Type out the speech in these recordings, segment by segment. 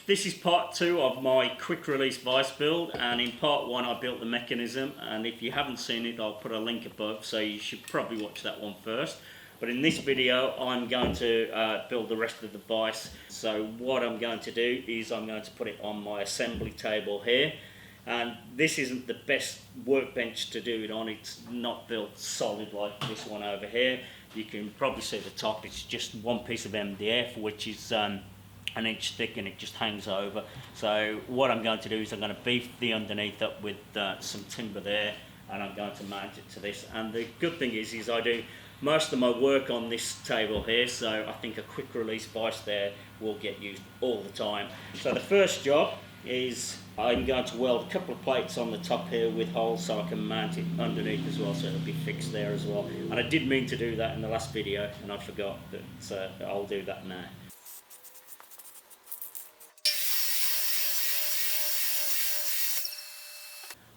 This is part 2 of my quick release vice build, and in part 1 I built the mechanism, and if you haven't seen it I'll put a link above, so you should probably watch that one first. But in this video I'm going to build the rest of the vice. So what I'm going to do is I'm going to put it on my assembly table here, and this isn't the best workbench to do it on. It's not built solid like this one over here. You can probably see the top, it's just one piece of MDF which is an inch thick and it just hangs over. So what I'm going to do is I'm going to beef the underneath up with some timber there, and I'm going to mount it to this. And the good thing is I do most of my work on this table here, so I think a quick release vice there will get used all the time. So the first job is I'm going to weld a couple of plates on the top here with holes so I can mount it underneath as well, so it'll be fixed there as well. And I did mean to do that in the last video and I forgot, but I'll do that now.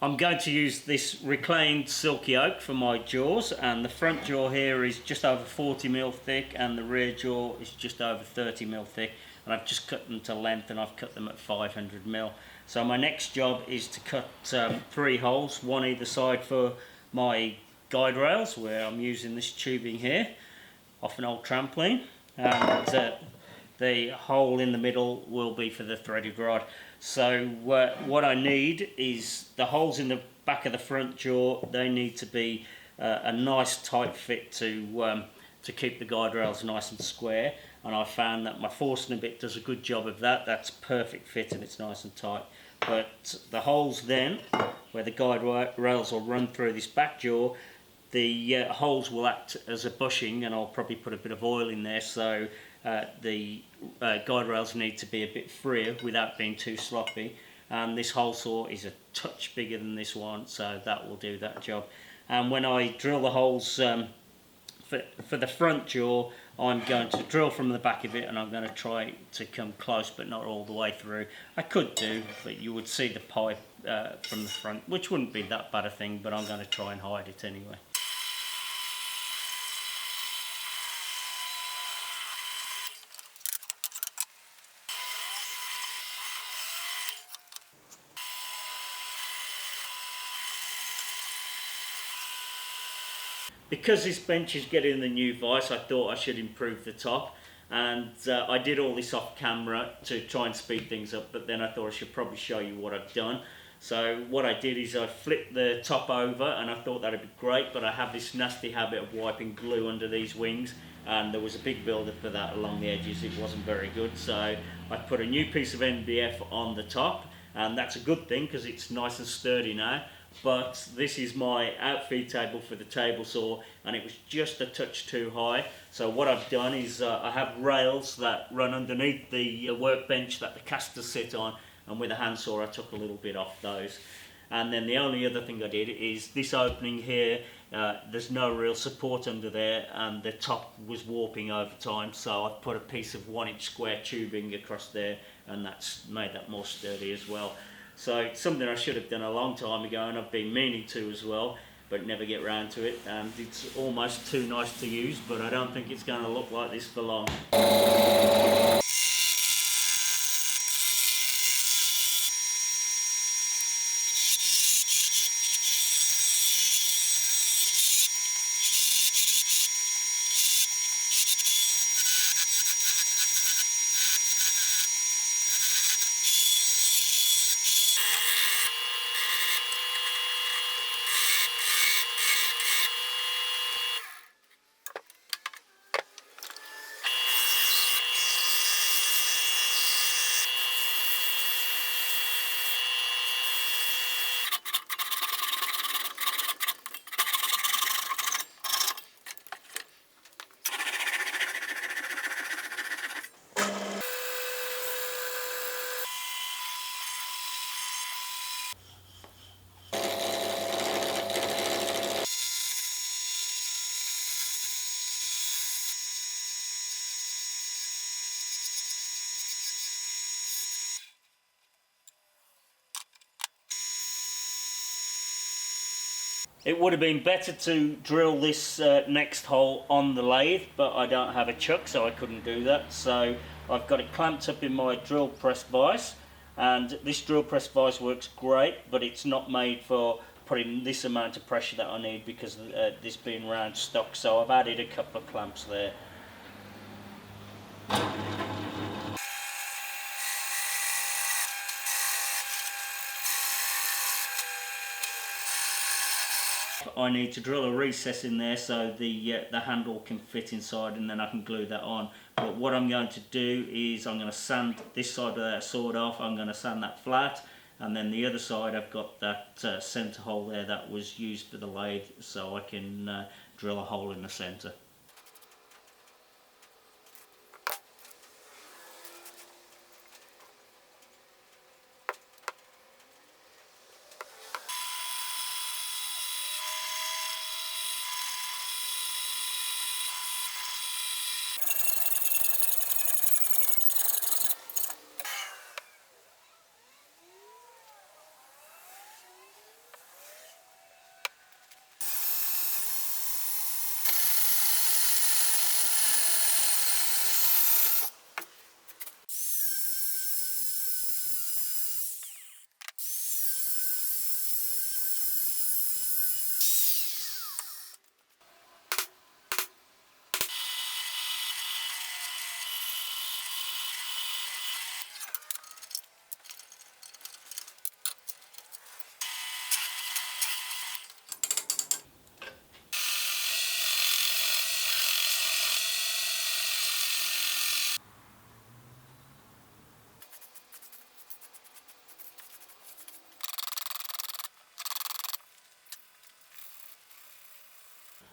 I'm going to use this reclaimed silky oak for my jaws, and the front jaw here is just over 40mm thick and the rear jaw is just over 30mm thick, and I've just cut them to length and I've cut them at 500mm. So my next job is to cut 3 holes, one either side for my guide rails, where I'm using this tubing here off an old trampoline, and the hole in the middle will be for the threaded rod. So what I need is the holes in the back of the front jaw. They need to be a nice tight fit to keep the guide rails nice and square, and I found that my forstner bit does a good job of that. That's perfect fit and it's nice and tight. But the holes then, where the guide rails will run through this back jaw, the holes will act as a bushing, and I'll probably put a bit of oil in there, so the guide rails need to be a bit freer without being too sloppy. And this hole saw is a touch bigger than this one, so that will do that job. And when I drill the holes for the front jaw, I'm going to drill from the back of it, and I'm going to try to come close but not all the way through. I could do, but you would see the pipe from the front, which wouldn't be that bad a thing, but I'm going to try and hide it anyway. Because this bench is getting the new vice, I thought I should improve the top, and I did all this off camera to try and speed things up, but then I thought I should probably show you what I've done. So what I did is I flipped the top over, and I thought that'd be great, but I have this nasty habit of wiping glue under these wings, and there was a big build-up of that along the edges. It wasn't very good, so I put a new piece of MDF on the top, and that's a good thing because it's nice and sturdy now. But this is my outfeed table for the table saw, and it was just a touch too high. So what I've done is I have rails that run underneath the workbench that the casters sit on, and with a handsaw I took a little bit off those. And then the only other thing I did is this opening here, there's no real support under there, and the top was warping over time, so I've put a piece of 1-inch square tubing across there, and that's made that more sturdy as well. So it's something I should have done a long time ago, and I've been meaning to as well, but never get round to it. And it's almost too nice to use, but I don't think it's going to look like this for long. It would have been better to drill this next hole on the lathe, but I don't have a chuck, so I couldn't do that. So I've got it clamped up in my drill press vise, and this drill press vise works great, but it's not made for putting this amount of pressure that I need because of this being round stock. So I've added a couple of clamps there. I need to drill a recess in there so the handle can fit inside, and then I can glue that on. But what I'm going to do is I'm going to sand this side of that sword off. I'm going to sand that flat, and then the other side I've got that centre hole there that was used for the lathe, so I can drill a hole in the centre.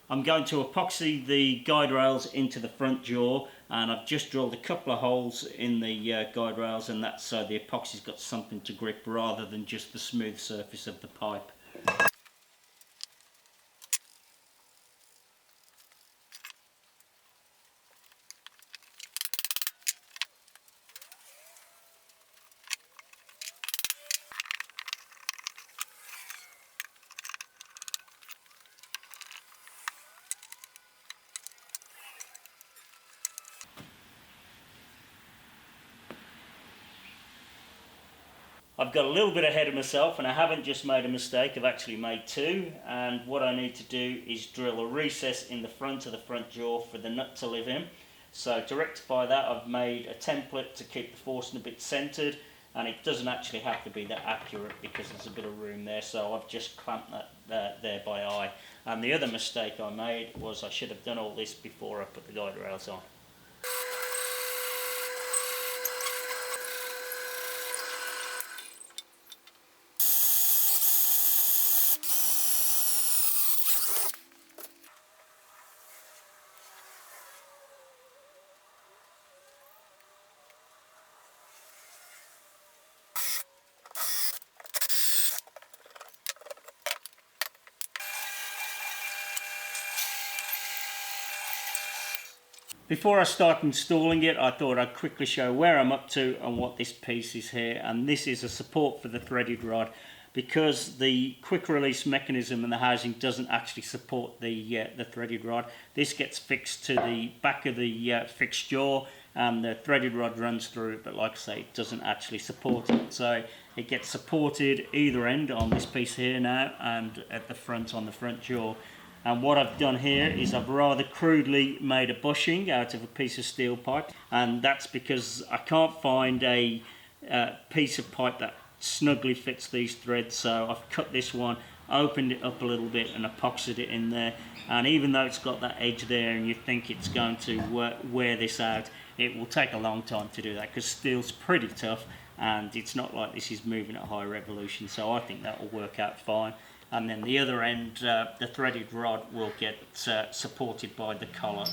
I'm going to epoxy the guide rails into the front jaw, and I've just drilled a couple of holes in the guide rails, and that's so the epoxy's got something to grip rather than just the smooth surface of the pipe. I've got a little bit ahead of myself, and I haven't just made a mistake, I've actually made two, and what I need to do is drill a recess in the front of the front jaw for the nut to live in. So to rectify that, I've made a template to keep the forcing a bit centred, and it doesn't actually have to be that accurate because there's a bit of room there, so I've just clamped that there by eye. And the other mistake I made was I should have done all this before I put the guide rails on. Before I start installing it, I thought I'd quickly show where I'm up to and what this piece is here. And this is a support for the threaded rod, because the quick release mechanism and the housing doesn't actually support the threaded rod. This gets fixed to the back of the fixed jaw, and the threaded rod runs through it, but like I say, it doesn't actually support it. So it gets supported either end on this piece here now, and at the front on the front jaw. And what I've done here is I've rather crudely made a bushing out of a piece of steel pipe, and that's because I can't find a piece of pipe that snugly fits these threads. So I've cut this one, opened it up a little bit and epoxied it in there, and even though it's got that edge there and you think it's going to wear this out, it will take a long time to do that because steel's pretty tough and it's not like this is moving at high revolution, so I think that will work out fine. And then the other end, the threaded rod will get supported by the collar.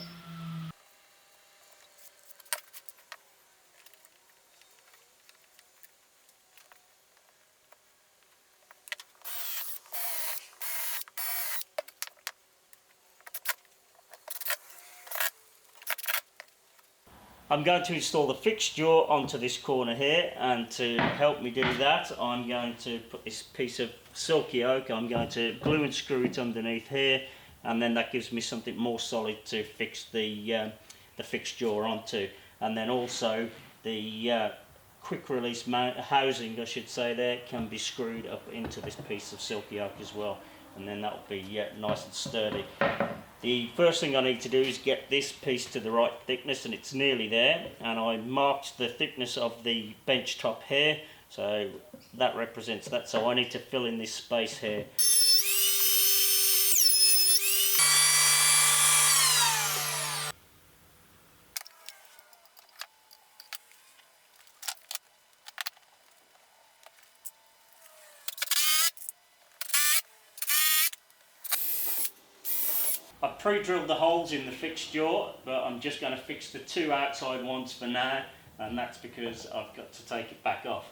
I'm going to install the fixed jaw onto this corner here, and to help me do that I'm going to put this piece of silky oak, I'm going to glue and screw it underneath here, and then that gives me something more solid to fix the fixed jaw onto. And then also the quick release housing, I should say, there can be screwed up into this piece of silky oak as well, and then that will be nice and sturdy. The first thing I need to do is get this piece to the right thickness, and it's nearly there, and I marked the thickness of the bench top here, so that represents that, so I need to fill in this space here. I've pre-drilled the holes in the fixed jaw, but I'm just going to fix the two outside ones for now, and that's because I've got to take it back off.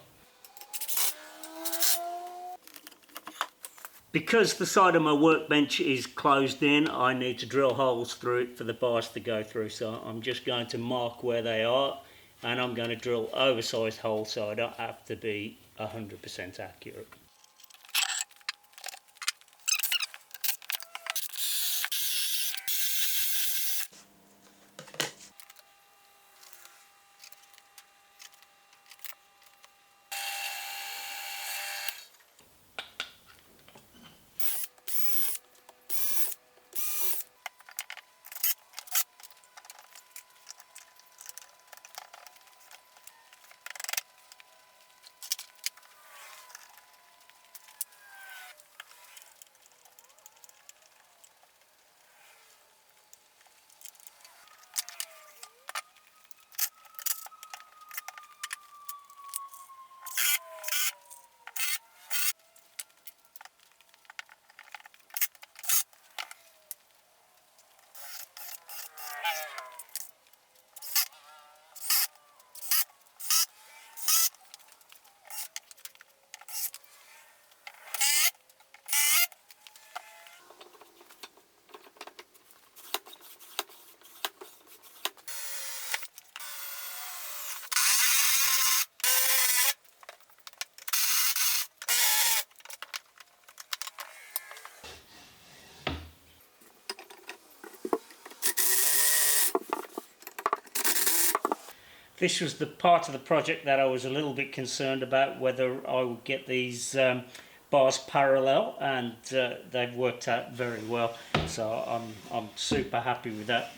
Because the side of my workbench is closed in, I need to drill holes through it for the bars to go through, so I'm just going to mark where they are, and I'm going to drill oversized holes so I don't have to be 100% accurate. This was the part of the project that I was a little bit concerned about, whether I would get these bars parallel, and they've worked out very well, so I'm super happy with that.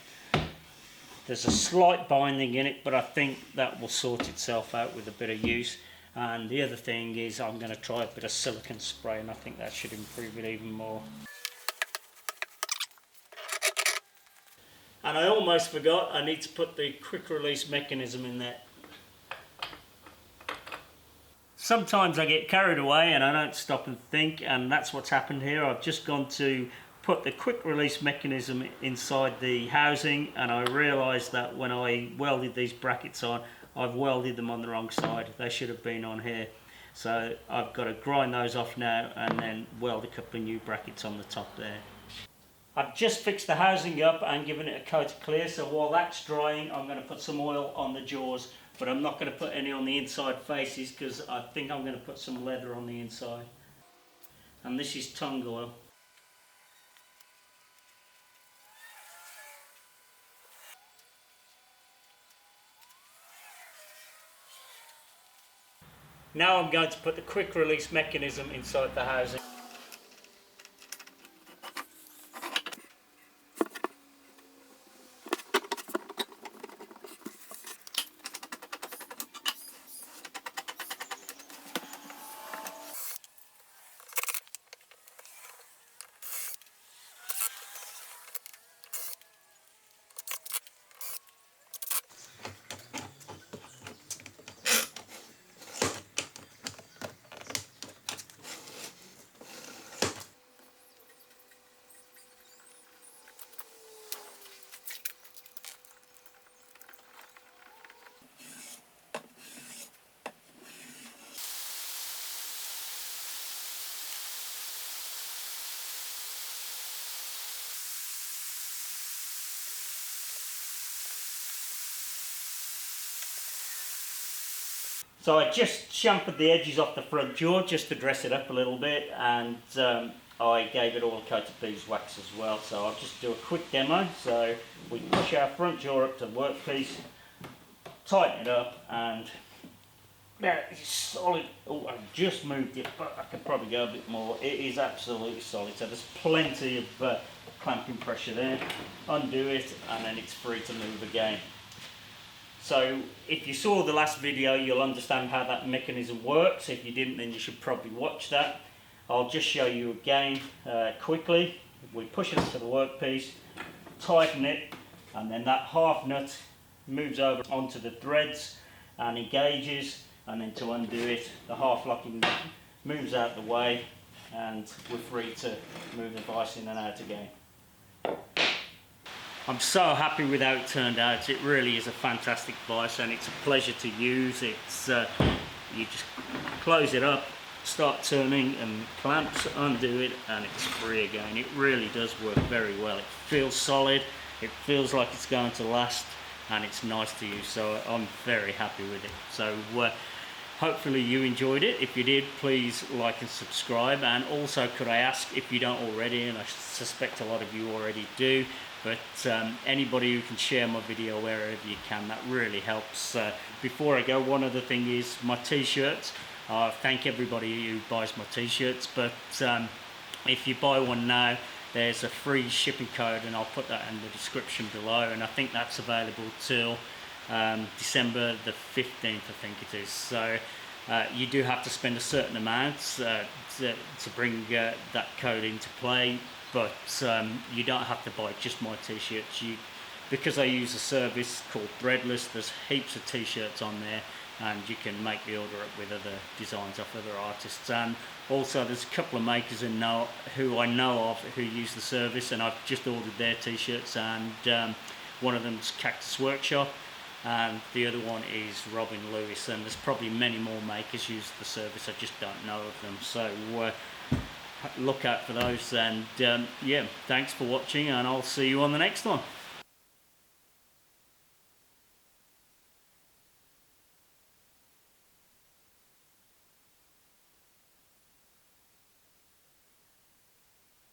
There's a slight binding in it, but I think that will sort itself out with a bit of use. And the other thing is I'm going to try a bit of silicone spray, and I think that should improve it even more. And I almost forgot, I need to put the quick release mechanism in there. Sometimes I get carried away and I don't stop and think, and that's what's happened here. I've just gone to put the quick release mechanism inside the housing, and I realised that when I welded these brackets on, I've welded them on the wrong side. They should have been on here. So I've got to grind those off now and then weld a couple of new brackets on the top there. I've just fixed the housing up and given it a coat of clear, so while that's drying I'm going to put some oil on the jaws, but I'm not going to put any on the inside faces because I think I'm going to put some leather on the inside. And this is tung oil. Now I'm going to put the quick release mechanism inside the housing. So I just chamfered the edges off the front jaw just to dress it up a little bit, and I gave it all a coat of beeswax as well. So I'll just do a quick demo. So we push our front jaw up to the workpiece, tighten it up, and yeah, it's solid. Oh, I've just moved it, but I could probably go a bit more. It is absolutely solid. So there's plenty of clamping pressure there. Undo it, and then it's free to move again. So if you saw the last video, you'll understand how that mechanism works. If you didn't, then you should probably watch that. I'll just show you again quickly. We push it to the workpiece, tighten it, and then that half nut moves over onto the threads and engages, and then to undo it, the half locking nut moves out the way, and we're free to move the vice in and out again. I'm so happy with how it turned out. It really is a fantastic vice, and it's a pleasure to use. It's you just close it up, start turning, and clamps, undo it, and it's free again. It really does work very well. It feels solid, it feels like it's going to last, and it's nice to use. So I'm very happy with it. So hopefully you enjoyed it. If you did, please like and subscribe. And also, could I ask, if you don't already, and I suspect a lot of you already do, but anybody who can share my video wherever you can, that really helps. Before I go, one other thing is my t-shirts. Thank everybody who buys my t-shirts, but if you buy one now, there's a free shipping code, and I'll put that in the description below, and I think that's available till December the 15th, I think it is. So you do have to spend a certain amount to bring that code into play, but you don't have to buy just my t-shirts. Because I use a service called Threadless, there's heaps of t-shirts on there, and you can make the order up with other designs off other artists. And also there's a couple of makers who I know of who use the service, and I've just ordered their t-shirts, and one of them's Cactus Workshop, and the other one is Robin Lewis, and there's probably many more makers use the service. I just don't know of them. So look out for those, and yeah, thanks for watching, and I'll see you on the next one.